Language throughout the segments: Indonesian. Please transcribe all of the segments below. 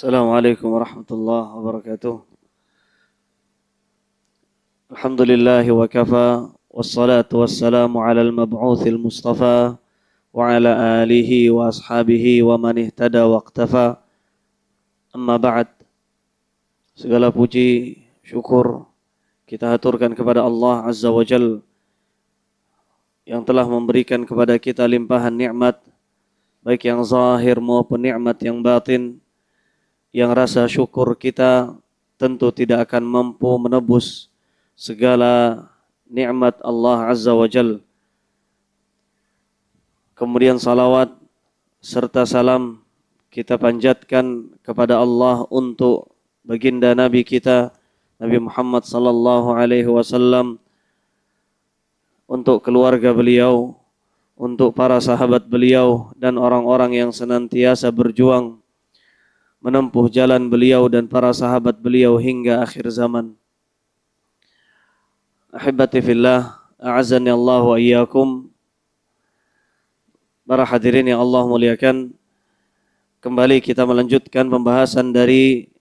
Assalamualaikum warahmatullahi wabarakatuh. Alhamdulillahi wa kafa wassalatu wassalamu ala al-mab'uthil mustafa wa ala alihi wa ashabihi wa man ihtada wa iqtafa. Amma ba'd. Segala puji syukur kita haturkan kepada Allah Azza wa Jal yang telah memberikan kepada kita limpahan nikmat baik yang zahir maupun nikmat yang batin, yang rasa syukur kita tentu tidak akan mampu menebus segala nikmat Allah Azza wa Jal. Kemudian salawat serta salam kita panjatkan kepada Allah untuk baginda Nabi kita Nabi Muhammad sallallahu alaihi wasallam, untuk keluarga beliau, untuk para sahabat beliau dan orang-orang yang senantiasa berjuang menempuh jalan beliau dan para sahabat beliau hingga akhir zaman. Ahibati fillah, a'azzani Allah wa iyyakum. Para hadirin yang Allah muliakan, kembali kita melanjutkan pembahasan dari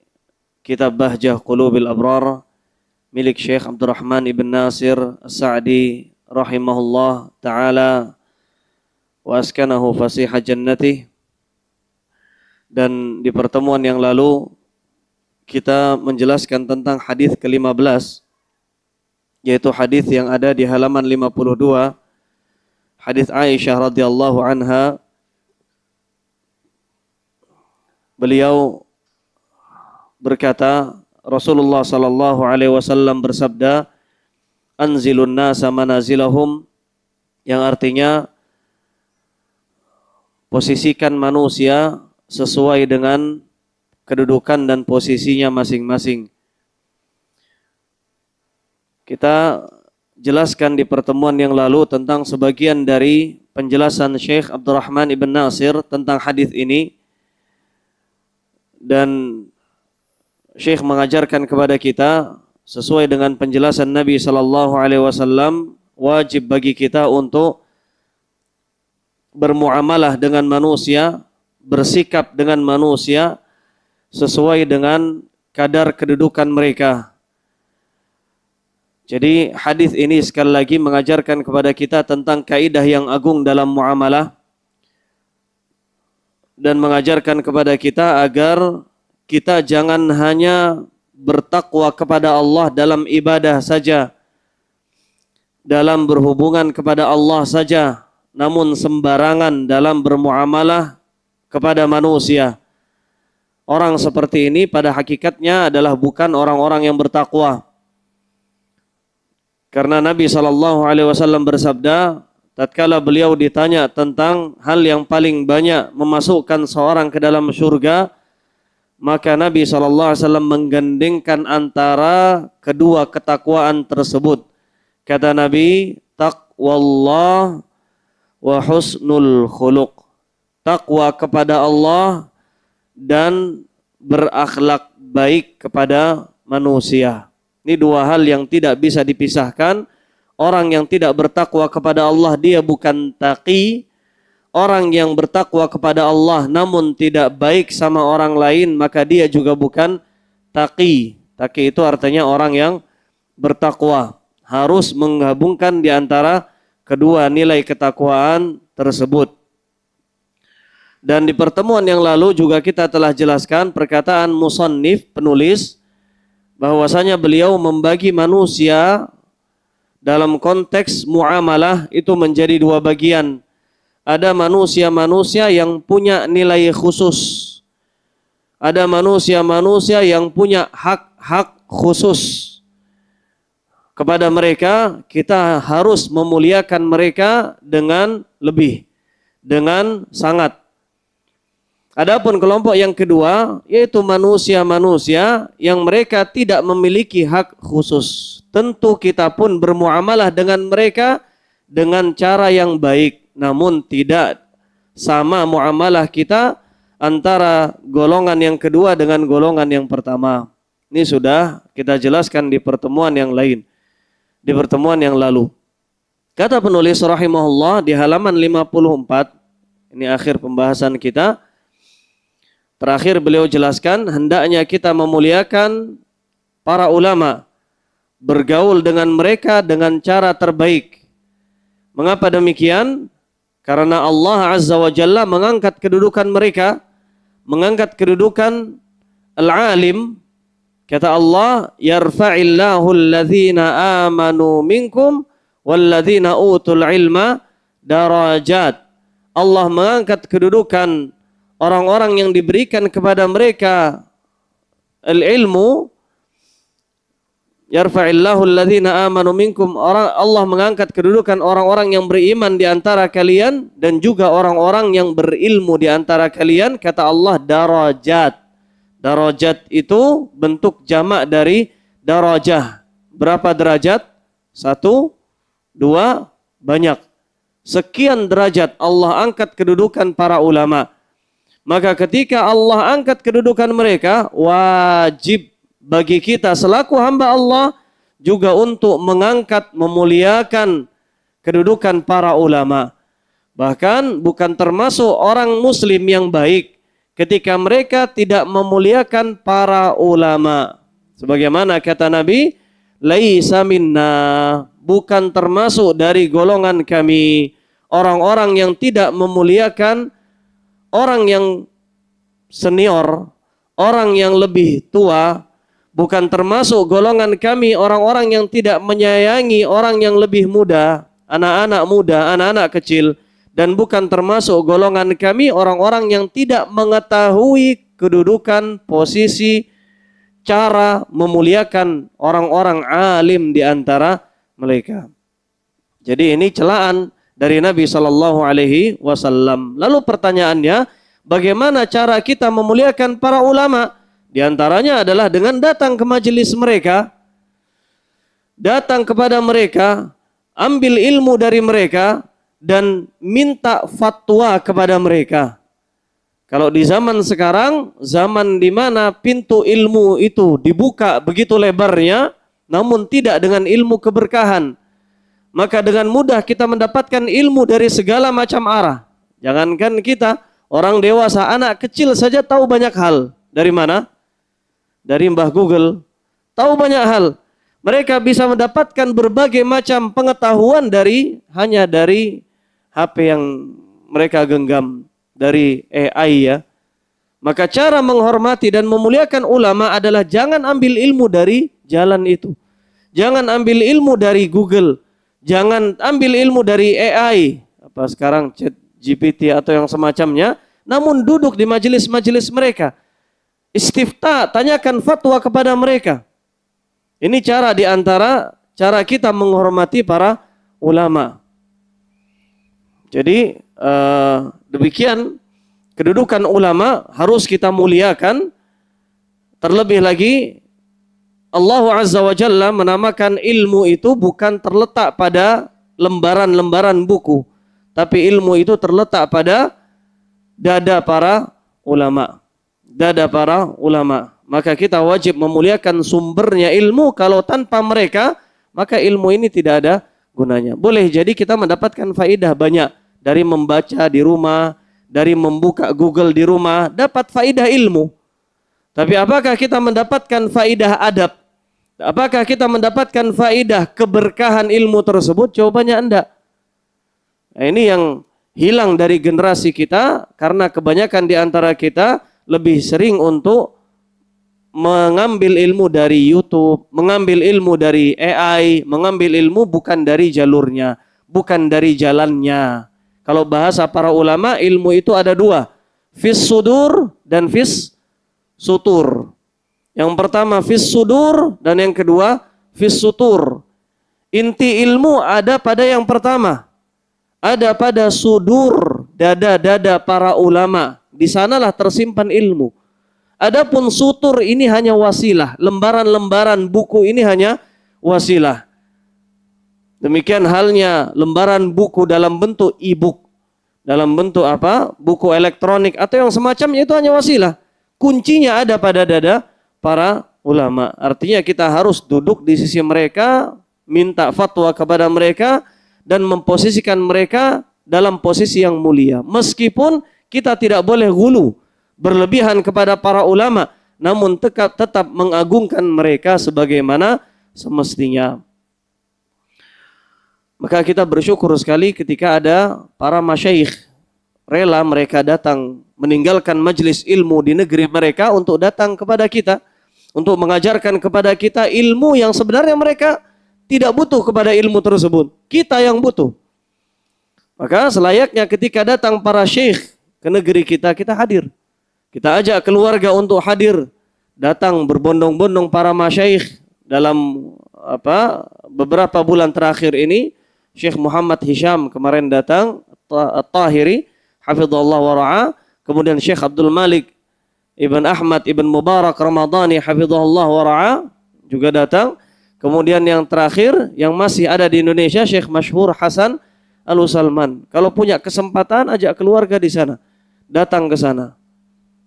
kitab Bahjah Qulubil Abrar milik Syekh Abdurrahman ibn Nasir As-Sa'di rahimahullah ta'ala wa askanahu fasihah jannatih. Dan di pertemuan yang lalu kita menjelaskan tentang hadis ke-15, yaitu hadis yang ada di halaman 52, hadis Aisyah radhiyallahu anha. Beliau berkata, Rasulullah sallallahu alaihi wasallam bersabda, "Anzilun nasa manazilahum," yang artinya posisikan manusia sesuai dengan kedudukan dan posisinya masing-masing. Kita jelaskan di pertemuan yang lalu tentang sebagian dari penjelasan Syekh Abdurrahman ibn Nasir tentang hadis ini, dan Syekh mengajarkan kepada kita sesuai dengan penjelasan Nabi sallallahu alaihi wasallam, wajib bagi kita untuk bermuamalah dengan manusia, bersikap dengan manusia sesuai dengan kadar kedudukan mereka. Jadi hadis ini sekali lagi mengajarkan kepada kita tentang kaidah yang agung dalam muamalah dan mengajarkan kepada kita agar kita jangan hanya bertakwa kepada Allah dalam ibadah saja, dalam berhubungan kepada Allah saja, namun sembarangan dalam bermuamalah kepada manusia. Orang seperti ini pada hakikatnya adalah bukan orang-orang yang bertakwa. Karena Nabi SAW bersabda, tatkala beliau ditanya tentang hal yang paling banyak memasukkan seorang ke dalam surga, maka Nabi SAW menggandengkan antara kedua ketakwaan tersebut. Kata Nabi, taqwallah wa husnul khuluq. Takwa kepada Allah dan berakhlak baik kepada manusia. Ini dua hal yang tidak bisa dipisahkan. Orang yang tidak bertakwa kepada Allah, dia bukan taqi. Orang yang bertakwa kepada Allah namun tidak baik sama orang lain, maka dia juga bukan taqi. Taqi itu artinya orang yang bertakwa. Harus menggabungkan di antara kedua nilai ketakwaan tersebut. Dan di pertemuan yang lalu juga kita telah jelaskan perkataan musannif, penulis, bahwasanya beliau membagi manusia dalam konteks muamalah itu menjadi dua bagian. Ada manusia-manusia yang punya nilai khusus. Ada manusia-manusia yang punya hak-hak khusus. Kepada mereka kita harus memuliakan mereka dengan lebih, dengan sangat. Adapun kelompok yang kedua, yaitu manusia-manusia yang mereka tidak memiliki hak khusus. Tentu kita pun bermuamalah dengan mereka dengan cara yang baik, namun tidak sama muamalah kita antara golongan yang kedua dengan golongan yang pertama. Ini sudah kita jelaskan di pertemuan yang lain, di pertemuan yang lalu. Kata penulis rahimahullah di halaman 54, ini akhir pembahasan kita, Terakhir beliau jelaskan, hendaknya kita memuliakan para ulama, bergaul dengan mereka dengan cara terbaik. Mengapa demikian? Karena Allah Azza wa Jalla mengangkat kedudukan mereka, mengangkat kedudukan al-alim. Kata Allah, yarfa'illahu alladhina amanu minkum walladzina utul ilma darajat. Allah mengangkat kedudukan orang-orang yang diberikan kepada mereka al-ilmu. Yarfa'illahu alladhina amanu minkum, Allah mengangkat kedudukan orang-orang yang beriman di antara kalian dan juga orang-orang yang berilmu di antara kalian. Kata Allah, darajat. Darajat itu bentuk jamak dari darajah. Berapa derajat? 1, 2, banyak. Sekian derajat Allah angkat kedudukan para ulama. Maka ketika Allah angkat kedudukan mereka, wajib bagi kita selaku hamba Allah juga untuk mengangkat, memuliakan kedudukan para ulama. Bahkan bukan termasuk orang muslim yang baik ketika mereka tidak memuliakan para ulama. Sebagaimana kata Nabi, laisa minna, bukan termasuk dari golongan kami orang-orang yang tidak memuliakan orang yang senior, orang yang lebih tua. Bukan termasuk golongan kami orang-orang yang tidak menyayangi orang yang lebih muda, anak-anak muda, anak-anak kecil. Dan bukan termasuk golongan kami orang-orang yang tidak mengetahui kedudukan, posisi, cara memuliakan orang-orang alim di antara mereka. Jadi ini celaan dari Nabi SAW. Lalu pertanyaannya, bagaimana cara kita memuliakan para ulama? Di antaranya adalah dengan datang ke majelis mereka, datang kepada mereka, ambil ilmu dari mereka, dan minta fatwa kepada mereka. Kalau di zaman sekarang, zaman di mana pintu ilmu itu dibuka begitu lebarnya, namun tidak dengan ilmu keberkahan, maka dengan mudah kita mendapatkan ilmu dari segala macam arah. Jangankan kita, orang dewasa, anak kecil saja tahu banyak hal. Dari mana? Dari Mbah Google, tahu banyak hal. Mereka bisa mendapatkan berbagai macam pengetahuan hanya dari HP yang mereka genggam, dari AI ya. Maka cara menghormati dan memuliakan ulama adalah jangan ambil ilmu dari jalan itu. Jangan ambil ilmu dari Google. Jangan ambil ilmu dari AI. Apa sekarang Chat GPT atau yang semacamnya. Namun duduk di majelis-majelis mereka. Istifta, tanyakan fatwa kepada mereka. Ini cara di antara cara kita menghormati para ulama. Jadi demikian kedudukan ulama harus kita muliakan. Terlebih lagi Allah Azza wa Jalla menamakan ilmu itu bukan terletak pada lembaran-lembaran buku, tapi ilmu itu terletak pada dada para ulama. Dada para ulama. Maka kita wajib memuliakan sumbernya ilmu. Kalau tanpa mereka, maka ilmu ini tidak ada gunanya. Boleh jadi kita mendapatkan faidah banyak dari membaca di rumah, dari membuka Google di rumah, dapat faidah ilmu. Tapi apakah kita mendapatkan faidah adab? Apakah kita mendapatkan faidah keberkahan ilmu tersebut? Jawabannya enggak. Nah, ini yang hilang dari generasi kita karena kebanyakan di antara kita lebih sering untuk mengambil ilmu dari YouTube, mengambil ilmu dari AI, mengambil ilmu bukan dari jalurnya, bukan dari jalannya. Kalau bahasa para ulama, ilmu itu ada dua, fis sudur dan fis sutur. Yang pertama fis sudur dan yang kedua fis sutur. Inti ilmu ada pada yang pertama, ada pada sudur, dada-dada para ulama. Di sanalah tersimpan ilmu. Adapun sutur ini hanya wasilah, lembaran-lembaran buku ini hanya wasilah. Demikian halnya lembaran buku dalam bentuk e-book, dalam bentuk apa? Buku elektronik atau yang semacamnya, itu hanya wasilah. Kuncinya ada pada dada para ulama. Artinya kita harus duduk di sisi mereka, minta fatwa kepada mereka dan memposisikan mereka dalam posisi yang mulia. Meskipun kita tidak boleh gulu, berlebihan kepada para ulama, namun tetap mengagungkan mereka sebagaimana semestinya. Maka kita bersyukur sekali ketika ada para masyayikh rela mereka datang meninggalkan majelis ilmu di negeri mereka untuk datang kepada kita, untuk mengajarkan kepada kita ilmu yang sebenarnya mereka tidak butuh kepada ilmu tersebut. Kita yang butuh. Maka selayaknya ketika datang para syekh ke negeri kita, kita hadir. Kita ajak keluarga untuk hadir. Datang berbondong-bondong para masyayikh dalam beberapa bulan terakhir ini. Syekh Muhammad Hisham kemarin datang, At-Tahiri, hafizallah wa ra'ah. Kemudian Syekh Abdul Malik Ibn Ahmad Ibn Mubarak Ramadhani, hafizallah wa ra'ah, juga datang. Kemudian yang terakhir yang masih ada di Indonesia, Syekh Masyhur Hasan Al-Usalman. Kalau punya kesempatan, ajak keluarga di sana. Datang ke sana.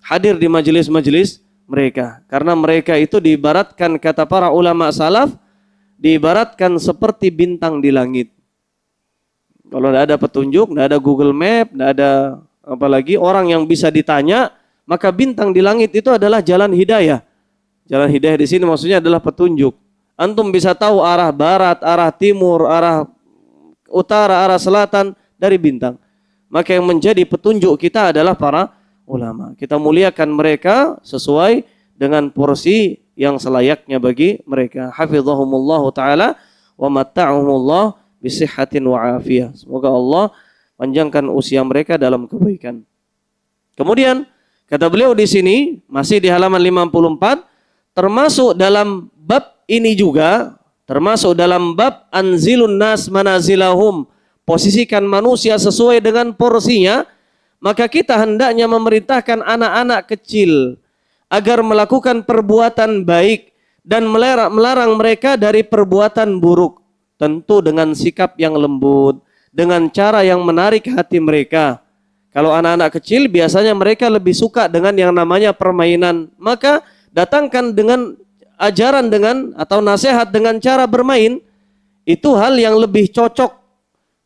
Hadir di majelis-majelis mereka. Karena mereka itu diibaratkan, kata para ulama salaf, diibaratkan seperti bintang di langit. Kalau tidak ada petunjuk, tidak ada Google Map, tidak ada apalagi orang yang bisa ditanya, maka bintang di langit itu adalah jalan hidayah. Jalan hidayah di sini maksudnya adalah petunjuk. Antum bisa tahu arah barat, arah timur, arah utara, arah selatan dari bintang. Maka yang menjadi petunjuk kita adalah para ulama. Kita muliakan mereka sesuai dengan porsi yang selayaknya bagi mereka. Hafizahumullah ta'ala wa matta'ahumullah bisihhatin wa afiyah. Semoga Allah panjangkan usia mereka dalam kebaikan. Kemudian kata beliau di sini masih di halaman 54, termasuk dalam bab ini juga, termasuk dalam bab anzilun nas manazilahum, posisikan manusia sesuai dengan porsinya. Maka kita hendaknya memerintahkan anak-anak kecil agar melakukan perbuatan baik dan melarang mereka dari perbuatan buruk. Tentu dengan sikap yang lembut, dengan cara yang menarik hati mereka. Kalau anak-anak kecil biasanya mereka lebih suka dengan yang namanya permainan. Maka datangkan dengan ajaran dengan atau nasihat dengan cara bermain. Itu hal yang lebih cocok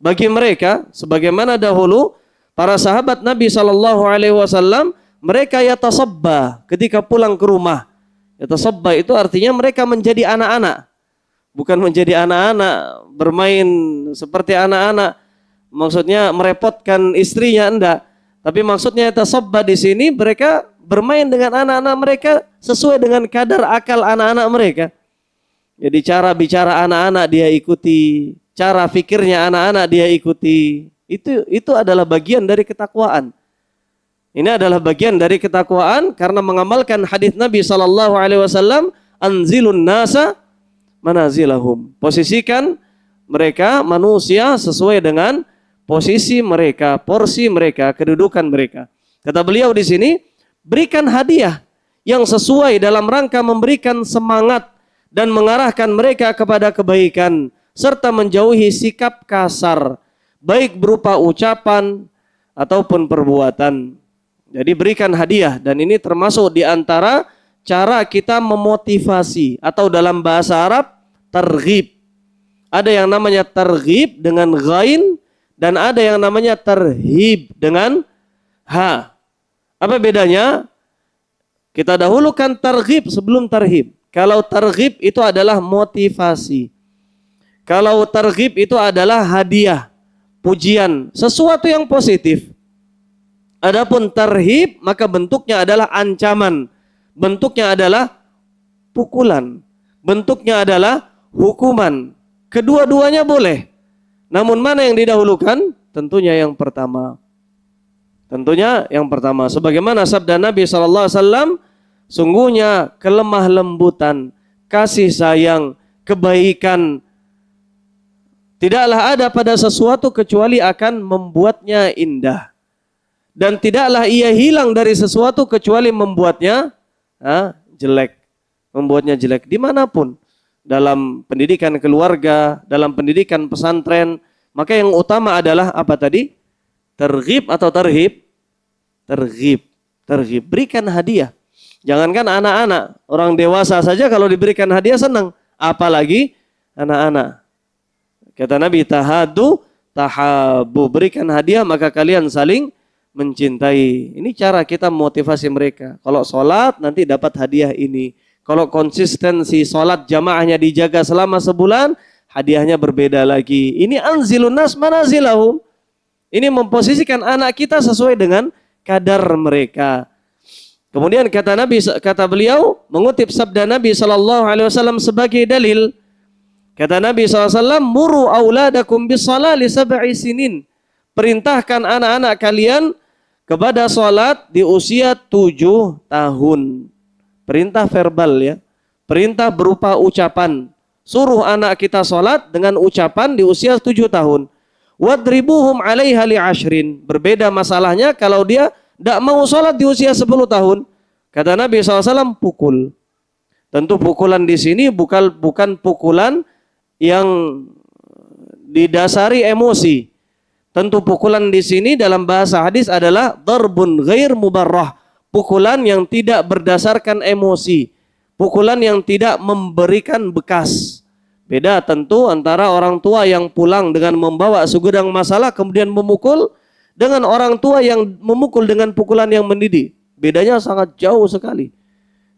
bagi mereka. Sebagaimana dahulu para sahabat Nabi SAW, mereka yatasabba ketika pulang ke rumah. Yatasabba itu artinya mereka menjadi anak-anak. Bukan menjadi anak-anak bermain seperti anak-anak. Maksudnya merepotkan istrinya, enggak. Tapi maksudnya yatasabba di sini mereka bermain dengan anak-anak mereka sesuai dengan kadar akal anak-anak mereka. Jadi cara bicara anak-anak dia ikuti, cara fikirnya anak-anak dia ikuti. Itu adalah bagian dari ketakwaan. Ini adalah bagian dari ketakwaan karena mengamalkan hadis Nabi SAW, anzilun nasa manazilahum. Posisikan mereka manusia sesuai dengan posisi mereka, porsi mereka, kedudukan mereka. Kata beliau di sini, berikan hadiah yang sesuai dalam rangka memberikan semangat dan mengarahkan mereka kepada kebaikan serta menjauhi sikap kasar, baik berupa ucapan ataupun perbuatan. Jadi berikan hadiah, dan ini termasuk di antara cara kita memotivasi, atau dalam bahasa Arab targhib. Ada yang namanya targhib dengan ghain dan ada yang namanya tarhib dengan ha. Apa bedanya? Kita dahulukan targhib sebelum tarhib. Kalau targhib itu adalah motivasi. Kalau targhib itu adalah hadiah, pujian, sesuatu yang positif. Adapun tarhib maka bentuknya adalah ancaman, bentuknya adalah pukulan, bentuknya adalah hukuman. Kedua-duanya boleh. Namun mana yang didahulukan? Tentunya yang pertama. Tentunya yang pertama. Sebagaimana sabda Nabi SAW, sungguhnya kelemah lembutan, kasih sayang, kebaikan tidaklah ada pada sesuatu kecuali akan membuatnya indah. Dan tidaklah ia hilang dari sesuatu kecuali membuatnya jelek. Membuatnya jelek dimanapun. Dalam pendidikan keluarga, dalam pendidikan pesantren. Maka yang utama adalah apa tadi? Targhib atau tarhib? Targhib. Targhib. Berikan hadiah. Jangankan anak-anak. Orang dewasa saja kalau diberikan hadiah senang. Apalagi anak-anak. Kata Nabi, tahadu, tahabu. Berikan hadiah maka kalian saling mencintai. Ini cara kita motivasi mereka. Kalau sholat nanti dapat hadiah ini. Kalau konsistensi sholat jamaahnya dijaga selama sebulan, hadiahnya berbeda lagi. Ini anzilun nas manazilahum. Ini memposisikan anak kita sesuai dengan kadar mereka. Kemudian kata beliau mengutip sabda Nabi SAW sebagai dalil. Kata Nabi SAW, muru auladakum bis-shalah li sab'i sinin. Perintahkan anak-anak kalian kepada salat di usia 7 tahun. Perintah verbal ya. Perintah berupa ucapan. Suruh anak kita salat dengan ucapan di usia 7 tahun. Wadribuhum 'alaiha li 'ashrin. Berbeda masalahnya kalau dia tidak mau salat di usia 10 tahun. Kata Nabi SAW, pukul. Tentu pukulan di sini bukan pukulan yang didasari emosi. Tentu pukulan di sini dalam bahasa hadis adalah darbun ghair mubarrah. Pukulan yang tidak berdasarkan emosi. Pukulan yang tidak memberikan bekas. Beda tentu antara orang tua yang pulang dengan membawa segudang masalah kemudian memukul dengan orang tua yang memukul dengan pukulan yang mendidik. Bedanya sangat jauh sekali.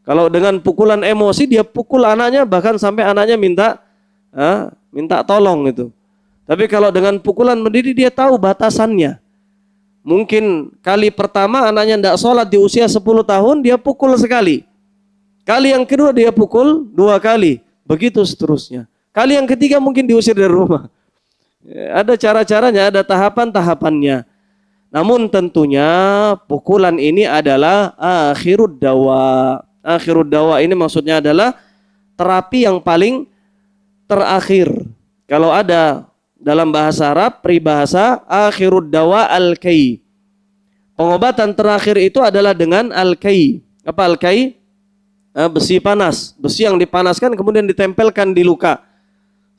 Kalau dengan pukulan emosi dia pukul anaknya bahkan sampai anaknya minta tolong itu. Tapi kalau dengan pukulan mendidik dia tahu batasannya. Mungkin kali pertama anaknya tidak sholat di usia 10 tahun dia pukul sekali. Kali yang kedua dia pukul 2 kali. Begitu seterusnya. Kali yang ketiga mungkin diusir dari rumah. Ada cara-caranya, ada tahapan-tahapannya. Namun tentunya pukulan ini adalah akhirud dawa. Akhirud dawa ini maksudnya adalah terapi yang paling terakhir. Kalau ada dalam bahasa Arab, peribahasa akhirud dawa al-kai. Pengobatan terakhir itu adalah dengan al-kai. Apa al-kai? Besi panas. Besi yang dipanaskan kemudian ditempelkan di luka.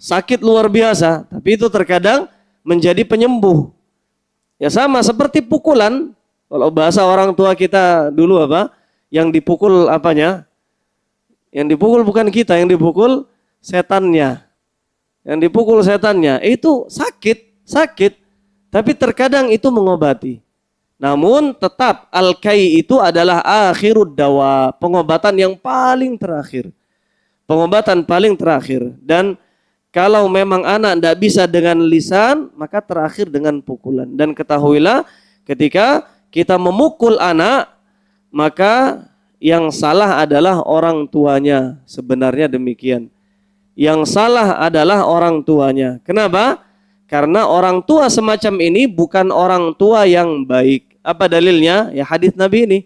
Sakit luar biasa, tapi itu terkadang menjadi penyembuh. Ya sama seperti pukulan. Kalau bahasa orang tua kita dulu apa? Yang dipukul apanya? Yang dipukul bukan kita, yang dipukul setannya. Yang dipukul setannya itu sakit, tapi terkadang itu mengobati. Namun tetap al-kai itu adalah akhirud dawa, pengobatan yang paling terakhir. Pengobatan paling terakhir. Dan kalau memang anak tidak bisa dengan lisan, maka terakhir dengan pukulan. Dan ketahuilah ketika kita memukul anak, maka yang salah adalah orang tuanya. Sebenarnya demikian. Yang salah adalah orang tuanya. Kenapa? Karena orang tua semacam ini bukan orang tua yang baik. Apa dalilnya? Ya hadis Nabi ini.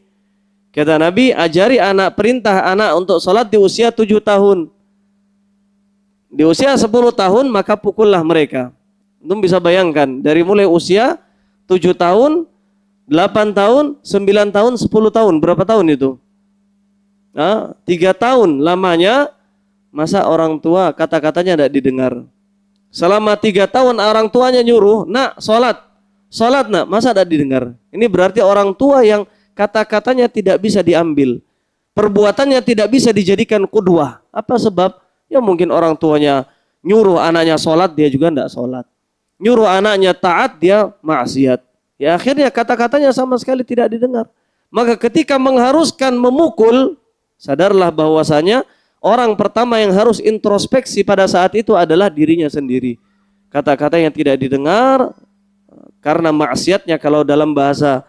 Kata Nabi, ajari anak, perintah anak untuk sholat di usia 7 tahun. Di usia 10 tahun maka pukullah mereka. Antum bisa bayangkan dari mulai usia 7 tahun, 8 tahun, 9 tahun, 10 tahun. Berapa tahun itu? 3 tahun lamanya. Masa orang tua kata-katanya tidak didengar. Selama 3 tahun orang tuanya nyuruh, nak sholat nak, masa tidak didengar. Ini berarti orang tua yang kata-katanya tidak bisa diambil. Perbuatannya tidak bisa dijadikan qudwah. Apa sebab? Ya mungkin orang tuanya nyuruh anaknya sholat, dia juga tidak sholat. Nyuruh anaknya taat, dia maksiat. Ya akhirnya kata-katanya sama sekali tidak didengar. Maka ketika mengharuskan memukul, sadarlah bahwasanya orang pertama yang harus introspeksi pada saat itu adalah dirinya sendiri. Kata-kata yang tidak didengar karena maksiatnya, kalau dalam bahasa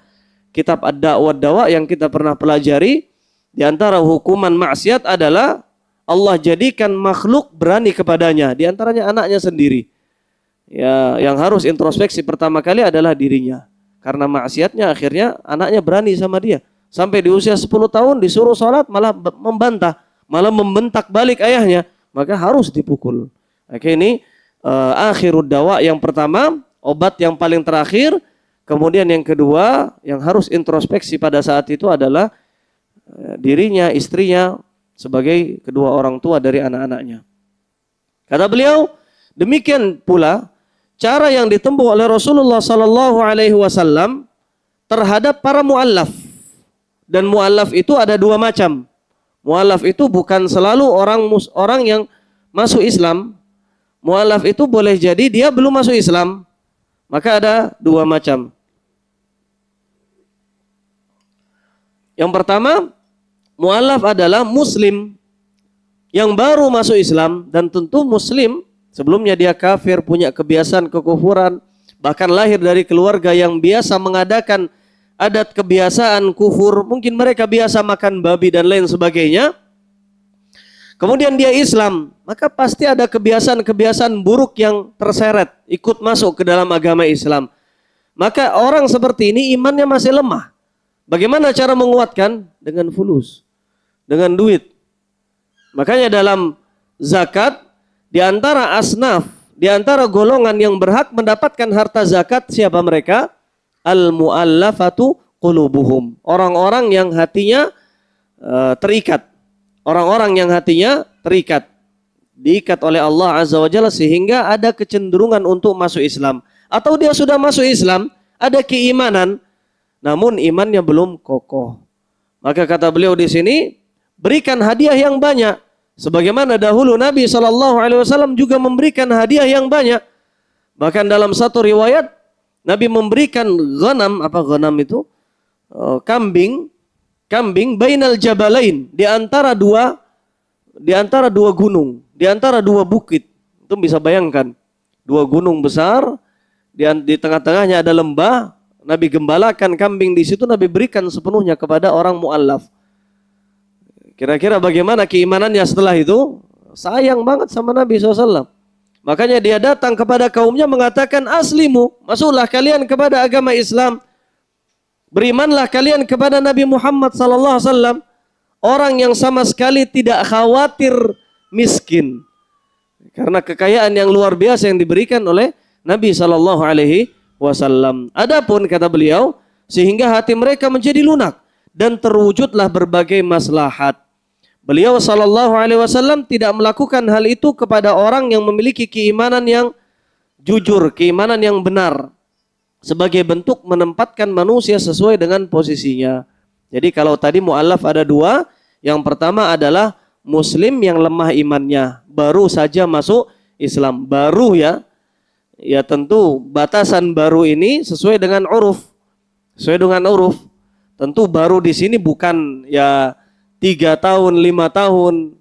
kitab Ad-Da'wah Dawa yang kita pernah pelajari, di antara hukuman maksiat adalah Allah jadikan makhluk berani kepadanya, di antaranya anaknya sendiri. Ya, yang harus introspeksi pertama kali adalah dirinya. Karena maksiatnya akhirnya anaknya berani sama dia. Sampai di usia 10 tahun disuruh sholat malah membantah, malah membentak balik ayahnya, maka harus dipukul. Oke, ini akhirud dawa yang pertama, obat yang paling terakhir. Kemudian yang kedua yang harus introspeksi pada saat itu adalah dirinya, istrinya, sebagai kedua orang tua dari anak-anaknya. Kata beliau, demikian pula cara yang ditempuh oleh Rasulullah sallallahu alaihi wasallam terhadap para muallaf. Dan muallaf itu ada 2 macam. Muallaf itu bukan selalu orang yang masuk Islam. Muallaf itu boleh jadi dia belum masuk Islam. Maka ada 2 macam. Yang pertama, mu'allaf adalah muslim yang baru masuk Islam, dan tentu muslim sebelumnya dia kafir, punya kebiasaan kekufuran, bahkan lahir dari keluarga yang biasa mengadakan adat kebiasaan kufur, mungkin mereka biasa makan babi dan lain sebagainya. Kemudian dia Islam, maka pasti ada kebiasaan-kebiasaan buruk yang terseret, ikut masuk ke dalam agama Islam. Maka orang seperti ini imannya masih lemah. Bagaimana cara menguatkan? Dengan fulus, dengan duit. Makanya dalam zakat, di antara asnaf, di antara golongan yang berhak mendapatkan harta zakat, siapa mereka? Al-mu'allafatu qulubuhum. Orang-orang yang hatinya terikat. Orang-orang yang hatinya terikat. Diikat oleh Allah Azza wa Jalla sehingga ada kecenderungan untuk masuk Islam. Atau dia sudah masuk Islam, ada keimanan, namun imannya belum kokoh. Maka kata beliau di sini, berikan hadiah yang banyak. Sebagaimana dahulu Nabi SAW juga memberikan hadiah yang banyak. Bahkan dalam satu riwayat, Nabi memberikan ghanam, apa ghanam itu? Kambing bainal jabalain, di antara dua gunung, di antara dua bukit. Itu bisa bayangkan, dua gunung besar, di tengah-tengahnya ada lembah. Nabi gembalakan kambing di situ, Nabi berikan sepenuhnya kepada orang mu'allaf. Kira-kira bagaimana keimanannya setelah itu? Sayang banget sama Nabi SAW. Makanya dia datang kepada kaumnya mengatakan, aslimu, masuklah kalian kepada agama Islam. Berimanlah kalian kepada Nabi Muhammad SAW, orang yang sama sekali tidak khawatir miskin, karena kekayaan yang luar biasa yang diberikan oleh Nabi SAW. Adapun kata beliau, sehingga hati mereka menjadi lunak dan terwujudlah berbagai maslahat. Beliau SAW tidak melakukan hal itu kepada orang yang memiliki keimanan yang jujur, keimanan yang benar, sebagai bentuk menempatkan manusia sesuai dengan posisinya. Jadi kalau tadi mu'allaf ada dua, yang pertama adalah muslim yang lemah imannya, baru saja masuk Islam, baru ya tentu batasan baru ini sesuai dengan uruf, tentu baru di sini bukan ya 3 tahun, 5 tahun.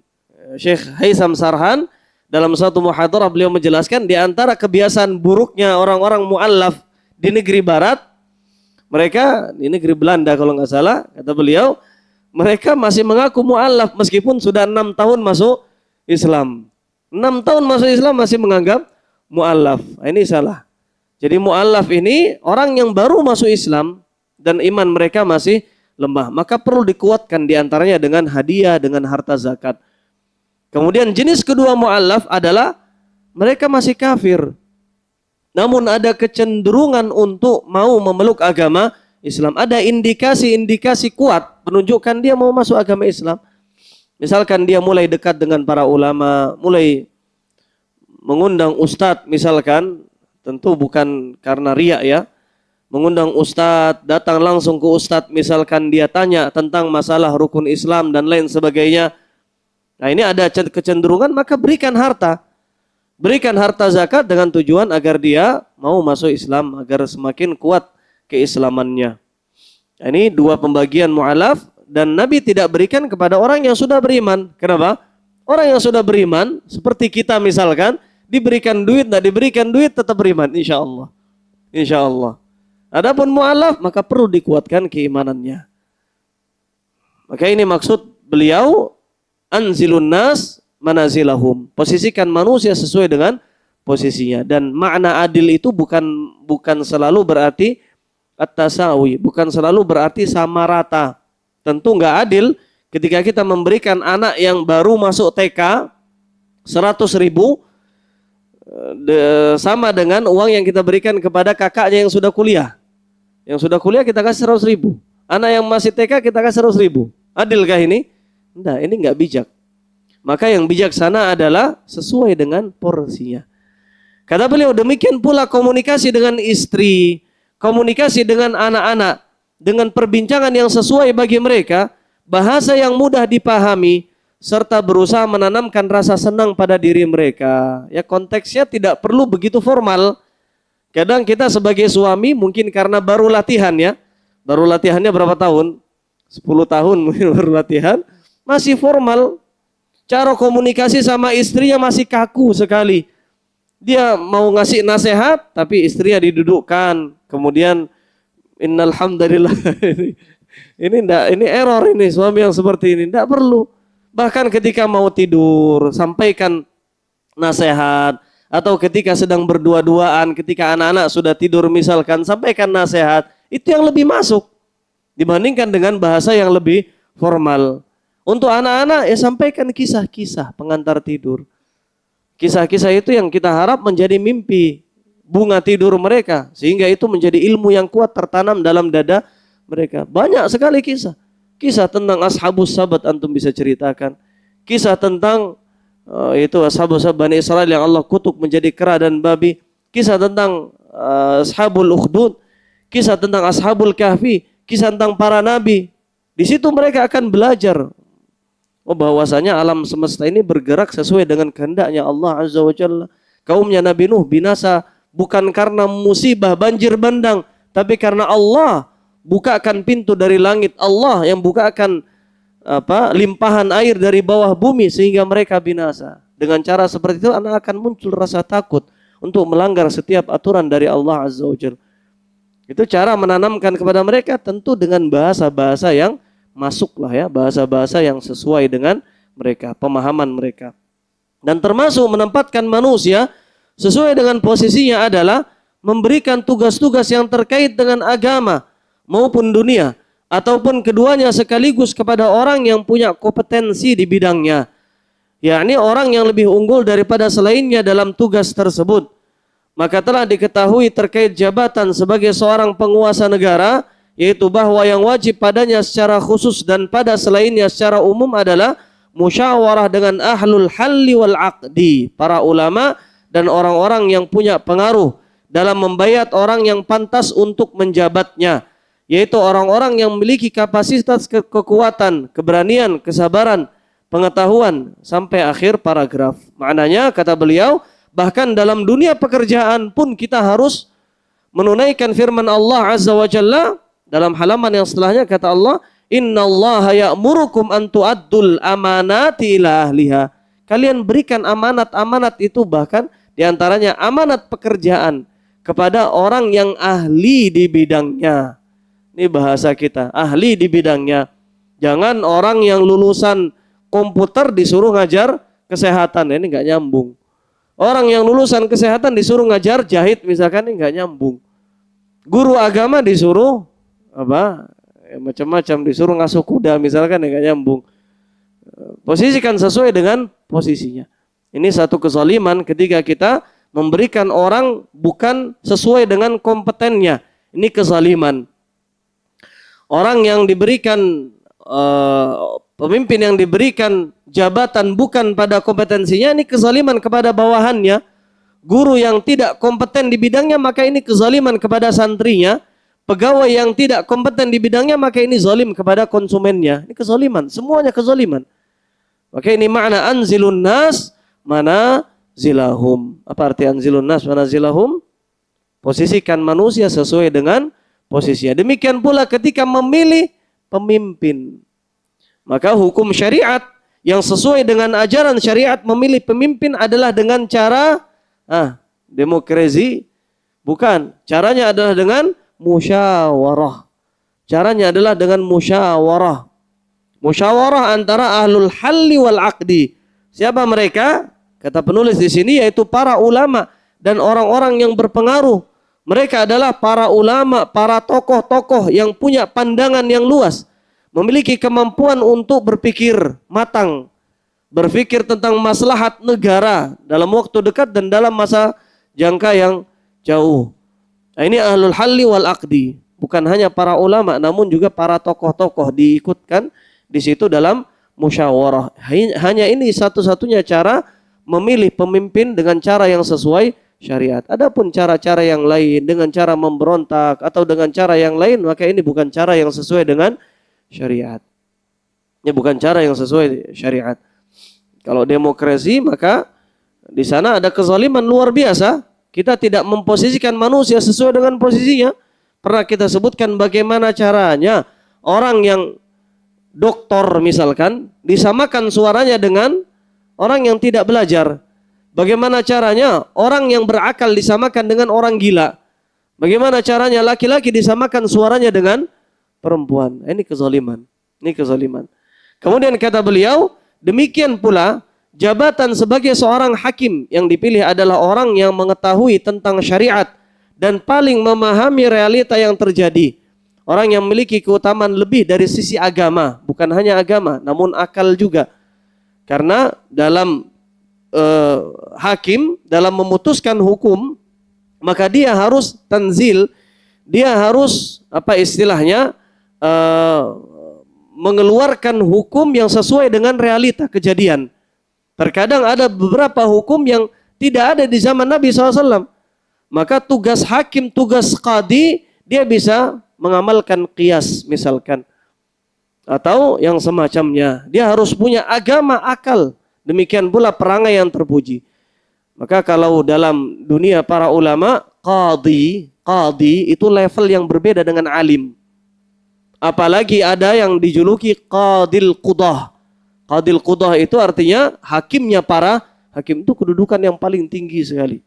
Syekh Haitham Sarhan dalam satu muhadarah beliau menjelaskan di antara kebiasaan buruknya orang-orang mu'allaf di negeri barat, mereka di negeri Belanda kalau nggak salah, kata beliau, mereka masih mengaku mu'allaf meskipun sudah 6 tahun masuk Islam. 6 tahun masuk Islam masih menganggap mu'allaf. Ini salah. Jadi mu'allaf ini orang yang baru masuk Islam dan iman mereka masih lemah. Maka perlu dikuatkan diantaranya dengan hadiah, dengan harta zakat. Kemudian jenis kedua mu'allaf adalah mereka masih kafir, namun ada kecenderungan untuk mau memeluk agama Islam. Ada indikasi-indikasi kuat menunjukkan dia mau masuk agama Islam. Misalkan dia mulai dekat dengan para ulama, mulai mengundang ustadz misalkan, tentu bukan karena riya ya. Mengundang ustadz, datang langsung ke ustadz misalkan dia tanya tentang masalah rukun Islam dan lain sebagainya. Nah ini ada kecenderungan, maka berikan harta. Berikan harta zakat dengan tujuan agar dia mau masuk Islam, agar semakin kuat keislamannya. Ini dua pembagian mu'allaf, dan Nabi tidak berikan kepada orang yang sudah beriman. Kenapa? Orang yang sudah beriman, seperti kita misalkan, diberikan duit, tidak diberikan duit, tetap beriman, insya Allah. Insya Allah. Adapun mu'allaf, maka perlu dikuatkan keimanannya. Maka ini maksud beliau, anzilun nas manazilahum, posisikan manusia sesuai dengan posisinya. Dan makna adil itu bukan selalu berarti at-tasawi, bukan selalu berarti sama rata. Tentu nggak adil ketika kita memberikan anak yang baru masuk TK 100.000 sama dengan uang yang kita berikan kepada kakaknya yang sudah kuliah. Yang sudah kuliah kita kasih 100.000. Anak yang masih TK kita kasih 100.000. Adilkah ini? Enggak, ini nggak bijak. Maka yang bijaksana adalah sesuai dengan porsinya. Kata beliau, demikian pula komunikasi dengan istri, komunikasi dengan anak-anak, dengan perbincangan yang sesuai bagi mereka, bahasa yang mudah dipahami, serta berusaha menanamkan rasa senang pada diri mereka. Ya, konteksnya tidak perlu begitu formal. Kadang kita sebagai suami mungkin karena baru latihan ya, baru latihannya berapa tahun, 10 tahun mungkin baru latihan, masih formal. Cara komunikasi sama istrinya masih kaku sekali. Dia mau ngasih nasihat, tapi istrinya didudukkan. Kemudian, innal hamdalillah. Ini error ini, suami yang seperti ini. Tidak perlu. Bahkan ketika mau tidur, sampaikan nasihat. Atau ketika sedang berdua-duaan, ketika anak-anak sudah tidur misalkan, sampaikan nasihat. Itu yang lebih masuk. Dibandingkan dengan bahasa yang lebih formal. Untuk anak-anak, ya sampaikan kisah-kisah pengantar tidur. Kisah-kisah itu yang kita harap menjadi mimpi bunga tidur mereka. Sehingga itu menjadi ilmu yang kuat tertanam dalam dada mereka. Banyak sekali kisah. Kisah tentang Ashabus Sabat antum bisa ceritakan. Kisah tentang itu Ashabus Sabat Bani Israel yang Allah kutuk menjadi kera dan babi. Kisah tentang Ashabul Ukhdud. Kisah tentang Ashabul Kahfi. Kisah tentang para nabi. Di situ mereka akan belajar. Oh, bahwasanya alam semesta ini bergerak sesuai dengan kehendaknya Allah Azza wa Jalla. Kaumnya Nabi Nuh binasa bukan karena musibah banjir bandang, tapi karena Allah bukakan pintu dari langit, Allah yang bukakan limpahan air dari bawah bumi sehingga mereka binasa. Dengan cara seperti itu akan muncul rasa takut untuk melanggar setiap aturan dari Allah Azza wa Jalla. Itu cara menanamkan kepada mereka tentu dengan bahasa-bahasa yang masuklah ya, bahasa-bahasa yang sesuai dengan mereka, pemahaman mereka. Dan termasuk menempatkan manusia sesuai dengan posisinya adalah memberikan tugas-tugas yang terkait dengan agama maupun dunia, ataupun keduanya sekaligus kepada orang yang punya kompetensi di bidangnya. Yakni orang yang lebih unggul daripada selainnya dalam tugas tersebut. Maka telah diketahui terkait jabatan sebagai seorang penguasa negara, yaitu bahwa yang wajib padanya secara khusus dan pada selainnya secara umum adalah musyawarah dengan ahlul halli wal aqdi, para ulama dan orang-orang yang punya pengaruh dalam membayat orang yang pantas untuk menjabatnya, yaitu orang-orang yang memiliki kapasitas kekuatan, keberanian, kesabaran, pengetahuan, sampai akhir paragraf. Maknanya kata beliau, bahkan dalam dunia pekerjaan pun kita harus menunaikan firman Allah Azza wa Jalla. Dalam halaman yang setelahnya kata Allah, innallaha ya'murukum an tu'addul amanati ila ahliha. Kalian berikan amanat-amanat itu, bahkan diantaranya amanat pekerjaan, kepada orang yang ahli di bidangnya. Ini bahasa kita, ahli di bidangnya. Jangan orang yang lulusan komputer disuruh ngajar kesehatan, ini nggak nyambung. Orang yang lulusan kesehatan disuruh ngajar jahit misalkan, ini nggak nyambung. Guru agama disuruh macam-macam, disuruh ngasuh kuda misalkan, nggak nyambung. Posisikan sesuai dengan posisinya. Ini satu kezaliman ketika kita memberikan orang bukan sesuai dengan kompetennya. Ini kezaliman. Orang yang diberikan pemimpin yang diberikan jabatan bukan pada kompetensinya, ini kezaliman kepada bawahannya. Guru yang tidak kompeten di bidangnya, maka ini kezaliman kepada santrinya. Pegawai yang tidak kompeten di bidangnya, maka ini zalim kepada konsumennya. Ini kezaliman, semuanya kezaliman. Maka ini makna anzilun nas mana zilahum. Apa arti anzilun nas mana zilahum? Posisikan manusia sesuai dengan posisinya. Demikian pula ketika memilih pemimpin. Maka hukum syariat yang sesuai dengan ajaran syariat memilih pemimpin adalah dengan cara demokrasi. Bukan, caranya adalah dengan musyawarah. Caranya adalah dengan musyawarah. Musyawarah antara ahlul halli wal aqdi. Siapa mereka? Kata penulis di sini yaitu para ulama dan orang-orang yang berpengaruh. Mereka adalah para ulama, para tokoh-tokoh yang punya pandangan yang luas, memiliki kemampuan untuk berpikir matang, berpikir tentang maslahat negara dalam waktu dekat dan dalam masa jangka yang jauh. Nah, ini ahlul halli wal aqdi, bukan hanya para ulama namun juga para tokoh-tokoh diikutkan di situ dalam musyawarah. Hanya ini satu-satunya cara memilih pemimpin dengan cara yang sesuai syariat. Adapun cara-cara yang lain dengan cara memberontak atau dengan cara yang lain, maka ini bukan cara yang sesuai dengan syariat. Ini bukan cara yang sesuai syariat. Kalau demokrasi, maka di sana ada kezaliman luar biasa. Kita tidak memposisikan manusia sesuai dengan posisinya. Pernah kita sebutkan bagaimana caranya orang yang doktor misalkan disamakan suaranya dengan orang yang tidak belajar? Bagaimana caranya orang yang berakal disamakan dengan orang gila? Bagaimana caranya laki-laki disamakan suaranya dengan perempuan? Ini kezaliman. Ini kezaliman. Kemudian kata beliau, demikian pula jabatan sebagai seorang hakim yang dipilih adalah orang yang mengetahui tentang syariat dan paling memahami realita yang terjadi. Orang yang memiliki keutamaan lebih dari sisi agama, bukan hanya agama, namun akal juga. Karena dalam hakim, dalam memutuskan hukum, maka dia harus tanzil, dia harus apa istilahnya mengeluarkan hukum yang sesuai dengan realita kejadian. Terkadang ada beberapa hukum yang tidak ada di zaman Nabi SAW. Maka tugas hakim, tugas qadi, dia bisa mengamalkan qiyas misalkan. Atau yang semacamnya. Dia harus punya agama akal. Demikian pula perangai yang terpuji. Maka kalau dalam dunia para ulama, qadi itu level yang berbeda dengan alim. Apalagi ada yang dijuluki qadil qudah. Qadil qudah itu artinya hakimnya para hakim, itu kedudukan yang paling tinggi sekali.